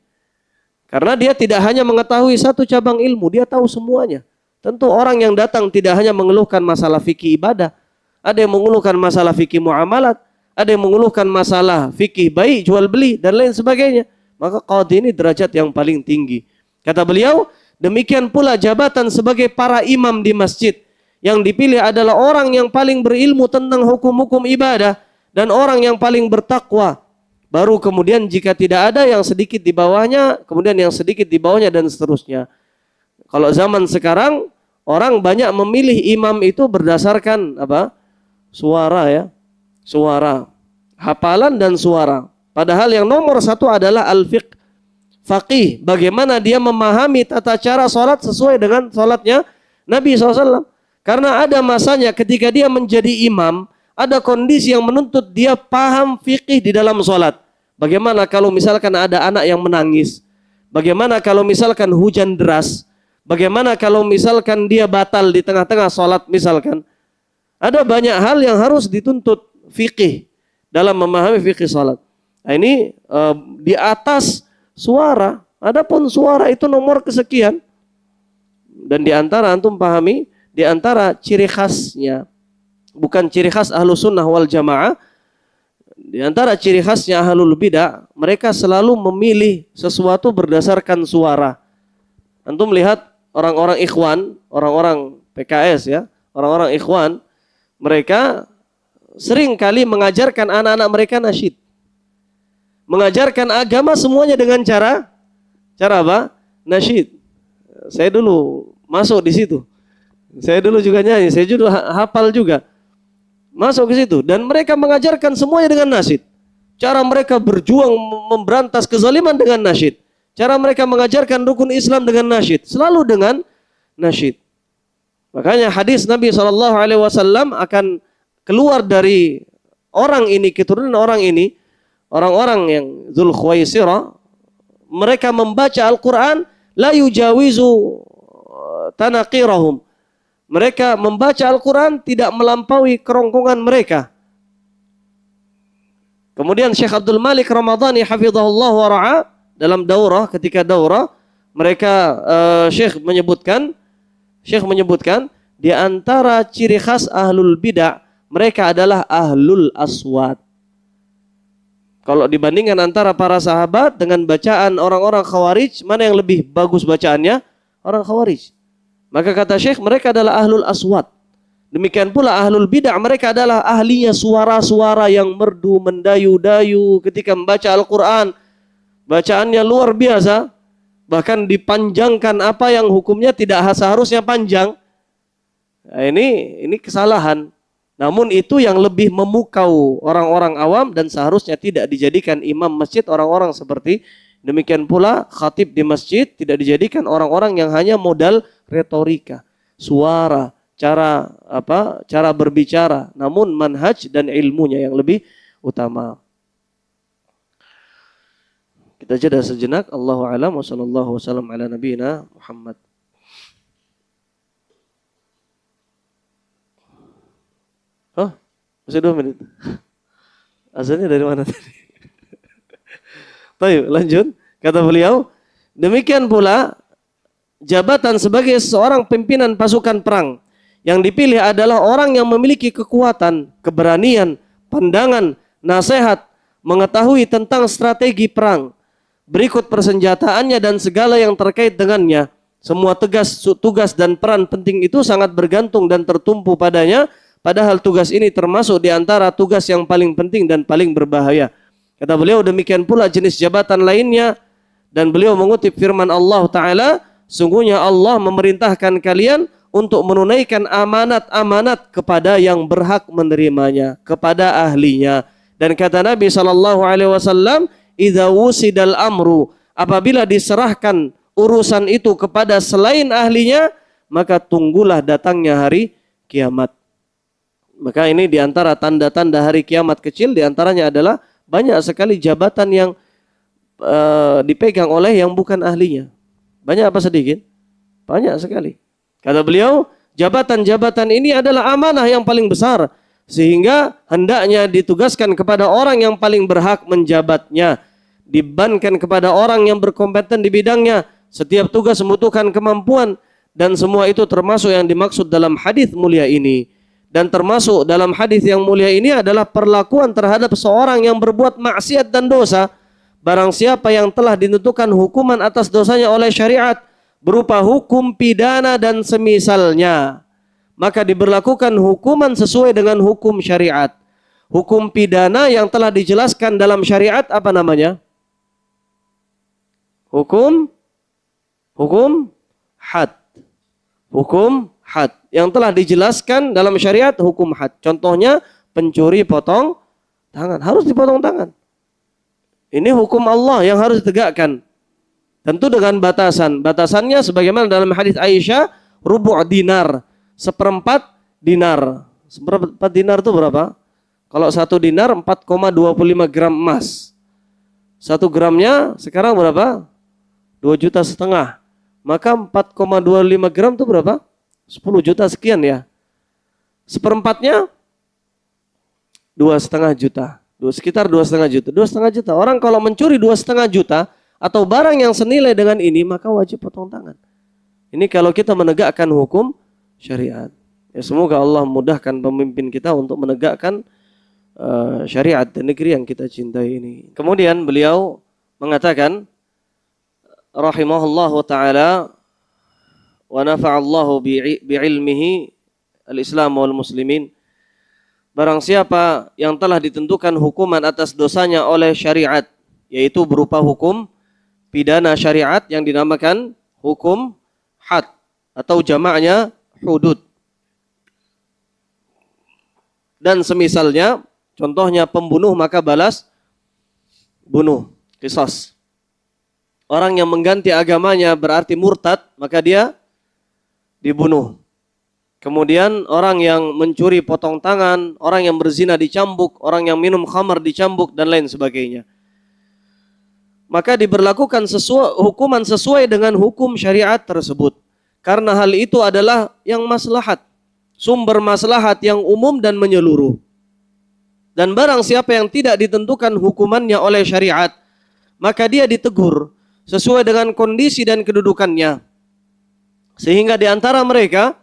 Karena dia tidak hanya mengetahui satu cabang ilmu, dia tahu semuanya. Tentu orang yang datang tidak hanya mengeluhkan masalah fikih ibadah. Ada yang mengeluhkan masalah fikih muamalat. Ada yang mengeluhkan masalah fikih bayi, jual beli, dan lain sebagainya. Maka qadi ini derajat yang paling tinggi. Kata beliau, demikian pula jabatan sebagai para imam di masjid. Yang dipilih adalah orang yang paling berilmu tentang hukum-hukum ibadah dan orang yang paling bertakwa. Baru kemudian jika tidak ada yang sedikit di bawahnya, kemudian yang sedikit di bawahnya dan seterusnya. Kalau zaman sekarang orang banyak memilih imam itu berdasarkan apa? Suara ya. Suara, hafalan dan suara. Padahal yang nomor satu adalah al-fiqh. Faqih, bagaimana dia memahami tata cara salat sesuai dengan salatnya Nabi SAW. Karena ada masanya ketika dia menjadi imam, ada kondisi yang menuntut dia paham fikih di dalam sholat. Bagaimana kalau misalkan ada anak yang menangis? Bagaimana kalau misalkan hujan deras? Bagaimana kalau misalkan dia batal di tengah-tengah sholat misalkan? Ada banyak hal yang harus dituntut fikih dalam memahami fikih sholat. Nah, ini di atas suara. Adapun suara itu nomor kesekian. Dan di antara antum pahami, di antara ciri khasnya, bukan ciri khas ahlu sunnah wal jamaah, di antara ciri khasnya ahlul bidah, mereka selalu memilih sesuatu berdasarkan suara. Antum melihat orang-orang ikhwan, orang-orang PKS ya, orang-orang ikhwan, mereka sering kali mengajarkan anak-anak mereka nasyid. Mengajarkan agama semuanya dengan cara apa? Nasyid. Saya dulu masuk di situ. Saya dulu juga nyanyi, saya juga hafal juga. Masuk ke situ dan mereka mengajarkan semuanya dengan nasyid. Cara mereka berjuang memberantas kezaliman dengan nasyid. Cara mereka mengajarkan rukun Islam dengan nasyid, selalu dengan nasyid. Makanya hadis Nabi SAW akan keluar dari orang ini, keturunan orang ini, orang-orang yang Dzul Khuwaisirah, mereka membaca Al-Quran la yujawizu tanaqirahum. Mereka membaca Al-Quran tidak melampaui kerongkongan mereka. Kemudian Syekh Abdul Malik Ramadhani hafizahullah wa ra'ah, dalam daurah, ketika daurah, mereka Syekh menyebutkan di antara ciri khas ahlul bidah, mereka adalah ahlul aswat. Kalau dibandingkan antara para sahabat dengan bacaan orang-orang Khawarij, mana yang lebih bagus bacaannya? Orang Khawarij. Maka kata Syekh, mereka adalah ahlul aswat. Demikian pula ahlul bidah, mereka adalah ahlinya suara-suara yang merdu, mendayu-dayu ketika membaca Al-Quran. Bacaannya luar biasa, bahkan dipanjangkan apa yang hukumnya tidak seharusnya panjang. Nah, ini kesalahan. Namun itu yang lebih memukau orang-orang awam dan seharusnya tidak dijadikan imam masjid orang-orang seperti demikian pula khatib di masjid tidak dijadikan orang-orang yang hanya modal retorika, suara, cara berbicara, namun manhaj dan ilmunya yang lebih utama. Kita jeda sejenak. Allahu a'lam wa sallallahu wasallam ala nabiyina Muhammad. Masih 2 menit. Azannya dari mana tadi? Baik, lanjut. Kata beliau, demikian pula jabatan sebagai seorang pimpinan pasukan perang yang dipilih adalah orang yang memiliki kekuatan, keberanian, pandangan, nasihat, mengetahui tentang strategi perang, berikut persenjataannya dan segala yang terkait dengannya. Semua tugas dan peran penting itu sangat bergantung dan tertumpu padanya, padahal tugas ini termasuk di antara tugas yang paling penting dan paling berbahaya. Kata beliau, demikian pula jenis jabatan lainnya, dan beliau mengutip firman Allah Ta'ala, sungguhnya Allah memerintahkan kalian untuk menunaikan amanat-amanat kepada yang berhak menerimanya, kepada ahlinya. Dan kata Nabi SAW, idza wusidal amru, apabila diserahkan urusan itu kepada selain ahlinya, maka tunggulah datangnya hari kiamat. Maka ini diantara tanda-tanda hari kiamat kecil, diantaranya adalah banyak sekali jabatan yang dipegang oleh yang bukan ahlinya. Banyak apa sedikit? Banyak sekali. Kata beliau, jabatan-jabatan ini adalah amanah yang paling besar, sehingga hendaknya ditugaskan kepada orang yang paling berhak menjabatnya, dibebankan kepada orang yang berkompeten di bidangnya. Setiap tugas membutuhkan kemampuan, dan semua itu termasuk yang dimaksud dalam hadis mulia ini. Dan termasuk dalam hadis yang mulia ini adalah perlakuan terhadap seorang yang berbuat maksiat dan dosa. Barang siapa yang telah ditentukan hukuman atas dosanya oleh syariat berupa hukum pidana dan semisalnya, maka diberlakukan hukuman sesuai dengan hukum syariat. Hukum pidana yang telah dijelaskan dalam syariat apa namanya? Hukum had. Hukum had yang telah dijelaskan dalam syariat, hukum had. Contohnya pencuri potong tangan, harus dipotong tangan. Ini hukum Allah yang harus ditegakkan. Tentu dengan batasan. Batasannya sebagaimana dalam hadis Aisyah, rubu' dinar, 1/4 dinar. 1/4 dinar itu berapa? Kalau 1 dinar 4,25 gram emas. 1 gramnya sekarang berapa? 2,5 juta. Maka 4,25 gram itu berapa? 10 juta sekian ya. 1/4-nya 2,5 juta. Sekitar 2,5 juta. 2,5 juta. Orang kalau mencuri 2,5 juta atau barang yang senilai dengan ini, maka wajib potong tangan. Ini kalau kita menegakkan hukum syariat. Ya, semoga Allah memudahkan pemimpin kita untuk menegakkan syariat di negeri yang kita cintai ini. Kemudian beliau mengatakan, rahimahullahu ta'ala wa nafa'allahu bi'ilmihi al-islam wal muslimin. Barang siapa yang telah ditentukan hukuman atas dosanya oleh syariat, yaitu berupa hukum pidana syariat yang dinamakan hukum had atau jamaknya hudud. Dan semisalnya, contohnya pembunuh maka balas bunuh, qisas. Orang yang mengganti agamanya berarti murtad, maka dia dibunuh. Kemudian orang yang mencuri potong tangan, orang yang berzina dicambuk, orang yang minum khamar dicambuk, dan lain sebagainya. Maka diberlakukan hukuman sesuai dengan hukum syariat tersebut. Karena hal itu adalah yang maslahat, sumber maslahat yang umum dan menyeluruh. Dan barang siapa yang tidak ditentukan hukumannya oleh syariat, maka dia ditegur sesuai dengan kondisi dan kedudukannya. Sehingga di antara mereka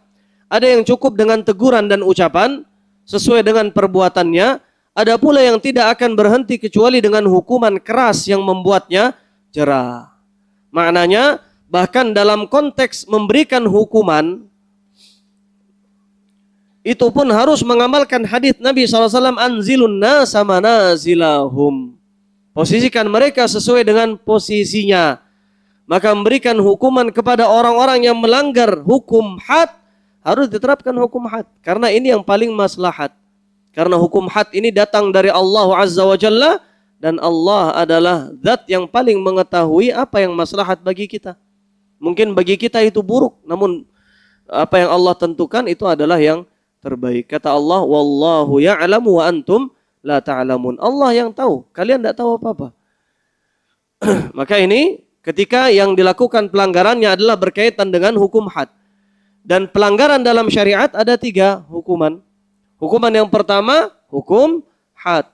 ada yang cukup dengan teguran dan ucapan sesuai dengan perbuatannya, ada pula yang tidak akan berhenti kecuali dengan hukuman keras yang membuatnya jera. Maknanya, bahkan dalam konteks memberikan hukuman, itu pun harus mengamalkan hadis Nabi SAW, anzilun nasa manazilahum. Posisikan mereka sesuai dengan posisinya. Maka memberikan hukuman kepada orang-orang yang melanggar hukum had, harus diterapkan hukum had. Karena ini yang paling maslahat. Karena hukum had ini datang dari Allah Azza wa Jalla, dan Allah adalah zat yang paling mengetahui apa yang maslahat bagi kita. Mungkin bagi kita itu buruk, namun apa yang Allah tentukan itu adalah yang terbaik. Kata Allah, wallahu ya'lamu wa antum la ta'lamun. Allah yang tahu, kalian tidak tahu apa-apa. Maka ini ketika yang dilakukan pelanggarannya adalah berkaitan dengan hukum had. Dan pelanggaran dalam syariat ada 3 hukuman. Hukuman yang pertama hukum had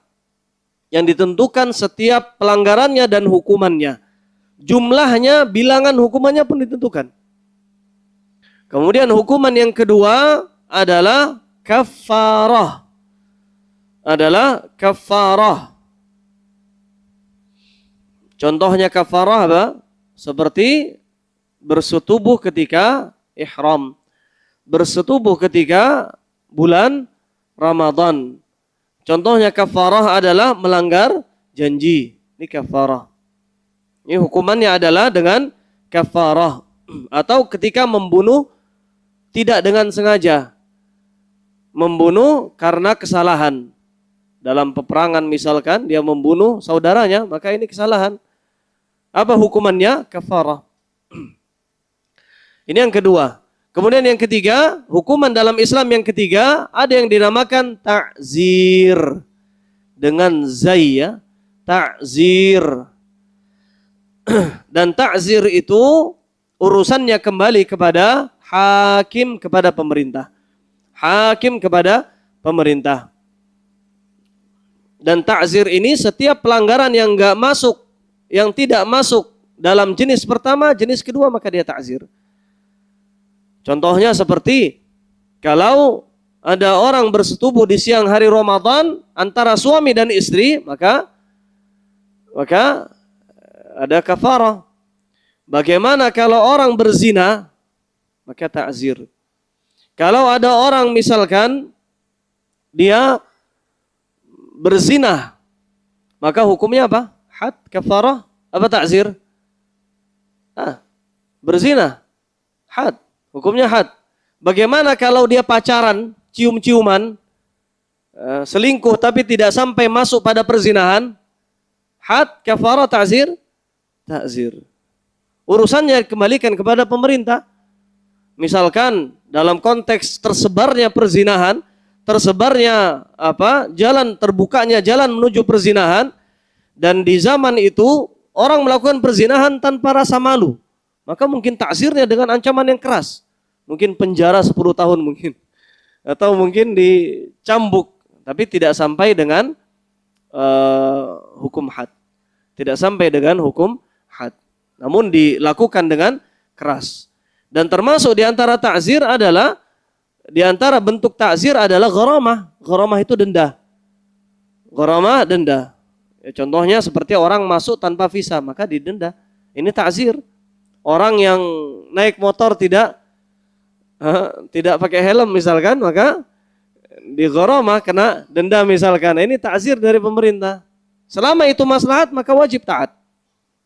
yang ditentukan setiap pelanggarannya dan hukumannya. Jumlahnya, bilangan hukumannya pun ditentukan. Kemudian hukuman yang kedua adalah kafarah. Contohnya kafarah apa? Seperti bersetubuh ketika ihram, bersetubuh ketika bulan Ramadan. Contohnya kafarah adalah melanggar janji. Ini kafarah. Ini hukumannya adalah dengan kafarah. Atau ketika membunuh tidak dengan sengaja. Membunuh karena kesalahan. Dalam peperangan misalkan dia membunuh saudaranya, maka ini kesalahan. Apa hukumannya? Kafarah. Ini yang kedua. Kemudian yang ketiga, hukuman dalam Islam yang ketiga ada yang dinamakan ta'zir. Dengan zai ya. Ta'zir. Dan ta'zir itu urusannya kembali kepada hakim, kepada pemerintah. Hakim kepada pemerintah. Dan ta'zir ini setiap pelanggaran yang enggak masuk, yang tidak masuk dalam jenis pertama, jenis kedua, maka dia ta'zir. Contohnya seperti kalau ada orang bersetubuh di siang hari Ramadan antara suami dan istri, maka ada kafarah. Bagaimana kalau orang berzina? Maka ta'zir. Kalau ada orang misalkan dia berzina, maka hukumnya apa? Had, kafarah, apa ta'zir? Berzina, had, hukumnya had. Bagaimana kalau dia pacaran, cium-ciuman, selingkuh tapi tidak sampai masuk pada perzinahan? Had, kafarah, ta'zir? Ta'zir. Urusannya kembalikan kepada pemerintah. Misalkan dalam konteks tersebarnya perzinahan, tersebarnya jalan terbukanya jalan menuju perzinahan, dan di zaman itu orang melakukan perzinahan tanpa rasa malu, maka mungkin ta'zirnya dengan ancaman yang keras, mungkin penjara 10 tahun mungkin, atau mungkin dicambuk, tapi tidak sampai dengan hukum had, tidak sampai dengan hukum had, namun dilakukan dengan keras. Dan termasuk di antara ta'zir adalah, di antara bentuk ta'zir adalah gharamah. Gharamah itu denda. Gharamah denda. Ya, contohnya seperti orang masuk tanpa visa, maka didenda. Ini ta'zir. Orang yang naik motor tidak pakai helm misalkan, maka di gharamah kena denda misalkan. Ini ta'zir dari pemerintah. Selama itu maslahat maka wajib taat.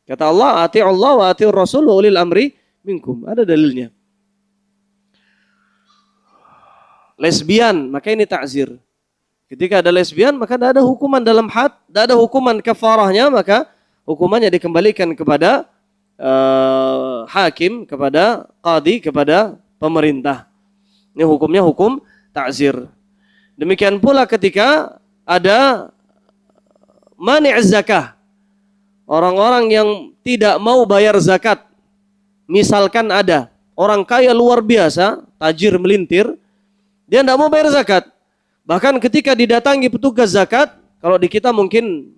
Kata Allah, ati'ullah wa ati'ur rasul wa ulil amri minkum. Ada dalilnya. Lesbian, maka ini ta'zir. Ketika ada lesbian, maka tidak ada hukuman dalam had, tidak ada hukuman kafarahnya, maka hukumannya dikembalikan kepada hakim, kepada qadi, kepada pemerintah. Ini hukumnya hukum ta'zir. Demikian pula ketika ada mani' zakah. Orang-orang yang tidak mau bayar zakat. Misalkan ada orang kaya luar biasa, tajir melintir, dia tidak mau bayar zakat. Bahkan ketika didatangi petugas zakat, kalau di kita mungkin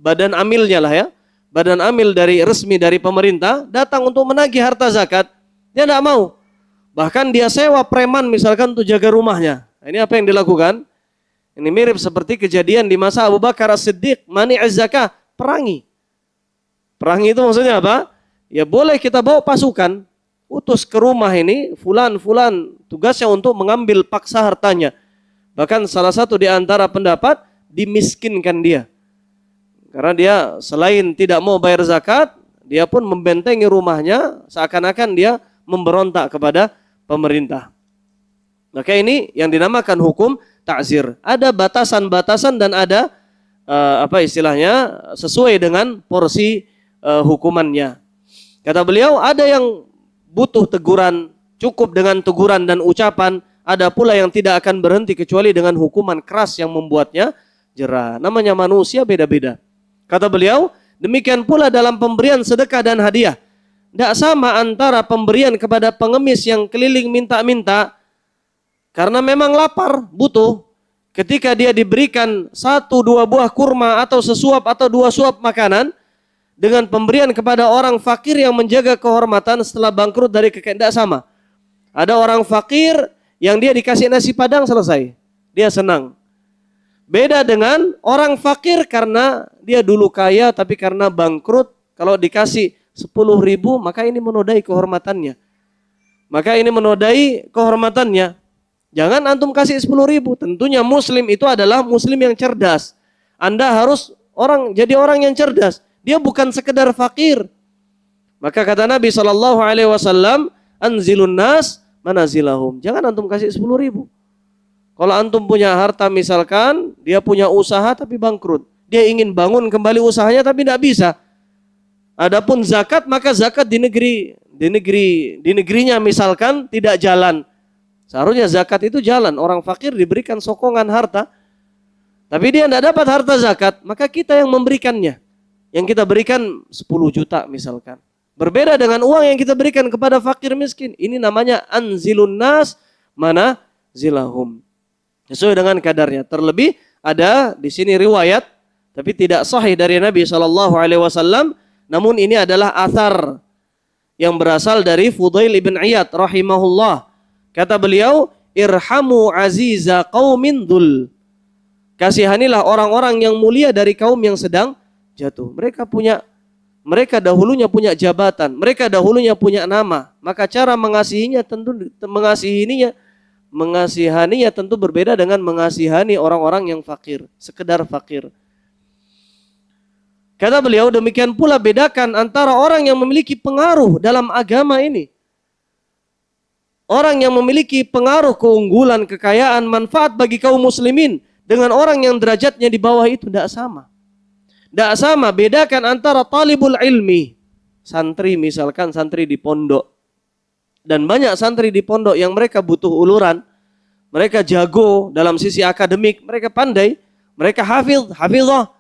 badan amilnya lah ya, badan amil dari resmi dari pemerintah, datang untuk menagih harta zakat, dia tidak mau. Bahkan dia sewa preman misalkan untuk jaga rumahnya. Ini apa yang dilakukan? Ini mirip seperti kejadian di masa Abu Bakar As-Siddiq, mani' zakah, perangi. Perangi itu maksudnya apa? Ya boleh kita bawa pasukan, utus ke rumah ini, fulan, tugasnya untuk mengambil paksa hartanya. Bahkan salah satu di antara pendapat, dimiskinkan dia. Karena dia selain tidak mau bayar zakat, dia pun membentengi rumahnya, seakan-akan dia memberontak kepada pemerintah. Maka ini yang dinamakan hukum ta'zir. Ada batasan-batasan dan ada sesuai dengan porsi hukumannya. Kata beliau, ada yang butuh teguran, cukup dengan teguran dan ucapan, ada pula yang tidak akan berhenti kecuali dengan hukuman keras yang membuatnya jera. Namanya manusia beda-beda. Kata beliau, demikian pula dalam pemberian sedekah dan hadiah. Tidak sama antara pemberian kepada pengemis yang keliling minta-minta karena memang lapar, butuh, ketika dia diberikan 1-2 buah kurma atau sesuap atau 2 suap makanan dengan pemberian kepada orang fakir yang menjaga kehormatan setelah bangkrut dari kekayaan, tidak sama. Ada orang fakir yang dia dikasih nasi padang selesai, dia senang. Beda dengan orang fakir karena dia dulu kaya tapi karena bangkrut, kalau dikasih 10.000 maka ini menodai kehormatannya. Maka ini menodai kehormatannya. Jangan antum kasih 10.000. Tentunya muslim itu adalah muslim yang cerdas. Anda harus jadi orang yang cerdas. Dia bukan sekedar fakir. Maka kata Nabi SAW, anzilun nas manazilahum. Jangan antum kasih 10.000. Kalau antum punya harta misalkan, dia punya usaha tapi bangkrut. Dia ingin bangun kembali usahanya tapi tidak bisa. Adapun zakat, maka zakat di negerinya misalkan tidak jalan. Seharusnya zakat itu jalan. Orang fakir diberikan sokongan harta, tapi dia tidak dapat harta zakat, maka kita yang memberikannya. Yang kita berikan 10 juta misalkan. Berbeda dengan uang yang kita berikan kepada fakir miskin. Ini namanya anzilun nas manazilahum. Sesuai dengan kadarnya. Terlebih ada di sini riwayat, tapi tidak sahih dari Nabi SAW. Namun ini adalah athar yang berasal dari Fudail ibn Iyad rahimahullah. Kata beliau, irhamu aziza qaumin dhul. Kasihanilah orang-orang yang mulia dari kaum yang sedang jatuh. Mereka dahulunya punya jabatan, mereka dahulunya punya nama. Maka cara mengasihinya tentu berbeda dengan mengasihani orang-orang yang fakir, sekedar fakir. Kata beliau, demikian pula bedakan antara orang yang memiliki pengaruh dalam agama ini. Orang yang memiliki pengaruh, keunggulan, kekayaan, manfaat bagi kaum muslimin dengan orang yang derajatnya di bawah itu tidak sama. Tidak sama, bedakan antara talibul ilmi, santri misalkan, santri di pondok. Dan banyak santri di pondok yang mereka butuh uluran, mereka jago dalam sisi akademik, mereka pandai, mereka hafizah.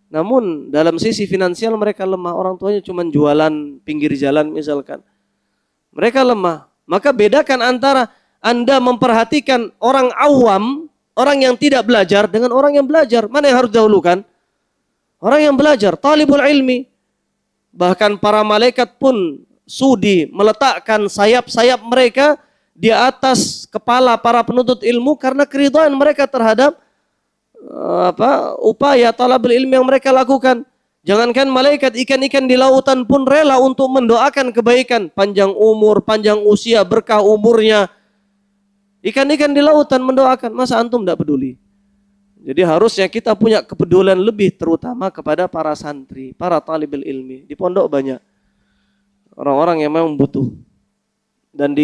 Namun dalam sisi finansial mereka lemah, orang tuanya cuma jualan pinggir jalan misalkan. Mereka lemah. Maka bedakan antara Anda memperhatikan orang awam, orang yang tidak belajar dengan orang yang belajar. Mana yang harus dahulukan? Orang yang belajar, talibul ilmi. Bahkan para malaikat pun sudi meletakkan sayap-sayap mereka di atas kepala para penuntut ilmu karena keridhaan mereka terhadap upaya talabul ilmi yang mereka lakukan. Jangankan malaikat, ikan-ikan di lautan pun rela untuk mendoakan kebaikan, panjang umur, panjang usia, berkah umurnya. Ikan-ikan di lautan mendoakan, masa antum tidak peduli? Jadi harusnya kita punya kepedulian lebih terutama kepada para santri, para talibul ilmi. Di pondok banyak orang-orang yang memang butuh. Dan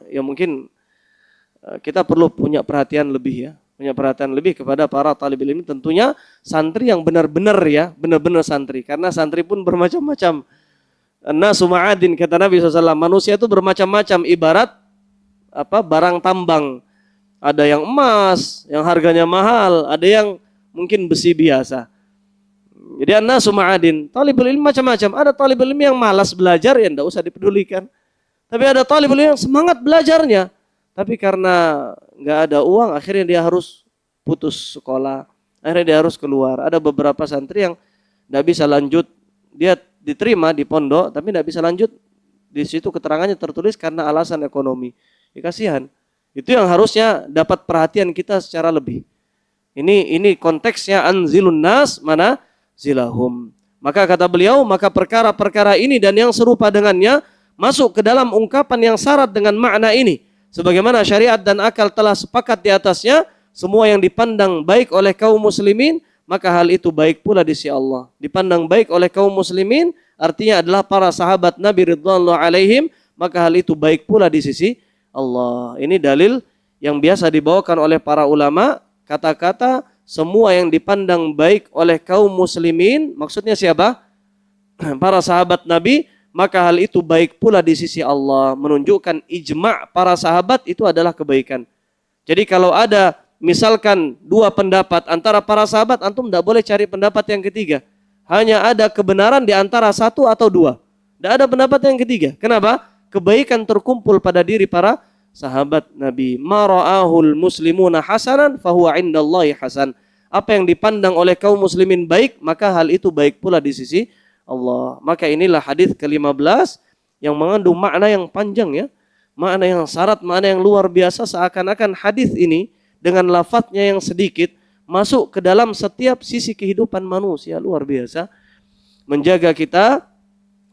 ya mungkin kita perlu punya perhatian lebih ya. Punya perhatian lebih kepada para talibul ilmi, tentunya santri yang benar-benar santri, karena santri pun bermacam-macam. Nasu ma'adin, kata Nabi SAW, manusia itu bermacam-macam, ibarat barang tambang. Ada yang emas, yang harganya mahal, ada yang mungkin besi biasa. Jadi nasu ma'adin, talibul ilmi macam-macam. Ada talibul ilmi yang malas belajar, ya tidak usah dipedulikan. Tapi ada talibul ilmi yang semangat belajarnya, tapi karena nggak ada uang, akhirnya dia harus putus sekolah, akhirnya dia harus keluar. Ada beberapa santri yang nggak bisa lanjut, dia diterima di pondok, tapi nggak bisa lanjut. Di situ keterangannya tertulis karena alasan ekonomi. Ya, kasihan. Itu yang harusnya dapat perhatian kita secara lebih. Ini konteksnya anzilun nas manazilahum. Maka kata beliau, maka perkara-perkara ini dan yang serupa dengannya masuk ke dalam ungkapan yang syarat dengan makna ini. Sebagaimana syariat dan akal telah sepakat di atasnya, semua yang dipandang baik oleh kaum muslimin, maka hal itu baik pula di sisi Allah. Dipandang baik oleh kaum muslimin, artinya adalah para sahabat Nabi ridwanullah alaihim, maka hal itu baik pula di sisi Allah. Ini dalil yang biasa dibawakan oleh para ulama, kata-kata semua yang dipandang baik oleh kaum muslimin, maksudnya siapa? Para sahabat Nabi, maka hal itu baik pula di sisi Allah. Menunjukkan ijma' para sahabat itu adalah kebaikan. Jadi kalau ada misalkan 2 pendapat antara para sahabat, antum tidak boleh cari pendapat yang ketiga. Hanya ada kebenaran di antara 1 atau 2. Tidak ada pendapat yang ketiga. Kenapa? Kebaikan terkumpul pada diri para sahabat Nabi. Ma ra'ahul muslimuna hasanan fahuwa indallahi hasan. Apa yang dipandang oleh kaum muslimin baik, maka hal itu baik pula di sisi Allah. Maka inilah hadis ke-15 yang mengandung makna yang panjang ya. Makna yang syarat, makna yang luar biasa, seakan-akan hadis ini dengan lafadznya yang sedikit masuk ke dalam setiap sisi kehidupan manusia. Luar biasa. Menjaga kita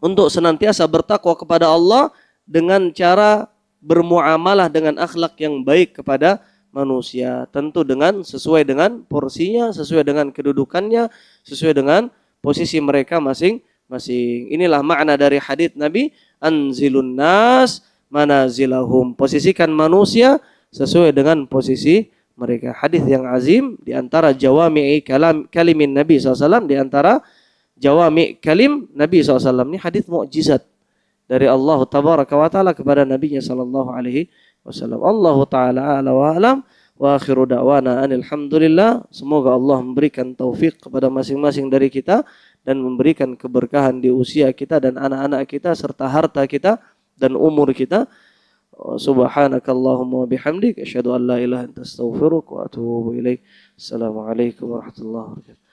untuk senantiasa bertakwa kepada Allah dengan cara bermuamalah dengan akhlak yang baik kepada manusia. Tentu sesuai dengan porsinya, sesuai dengan kedudukannya, sesuai dengan posisi mereka masing-masing. Inilah makna dari hadits Nabi, anzilun nas manazilahum. Posisikan manusia sesuai dengan posisi mereka. Hadis yang azim di antara jawami'i kalimin Nabi SAW, di antara jawami kalim Nabi SAW. Ini hadis mukjizat dari Allah tabaraka wa taala kepada nabinya sallallahu alaihi wasallam. Allah taala a'la wa alam, wa akhiru da'wana alhamdulillah. Semoga Allah memberikan taufik kepada masing-masing dari kita dan memberikan keberkahan di usia kita dan anak-anak kita serta harta kita dan umur kita. Subhanakallahumma wa bihamdik asyhadu an la ilaha illa anta astaghfiruka wa atubu ilaik. Assalamualaikum warahmatullahi wabarakatuh.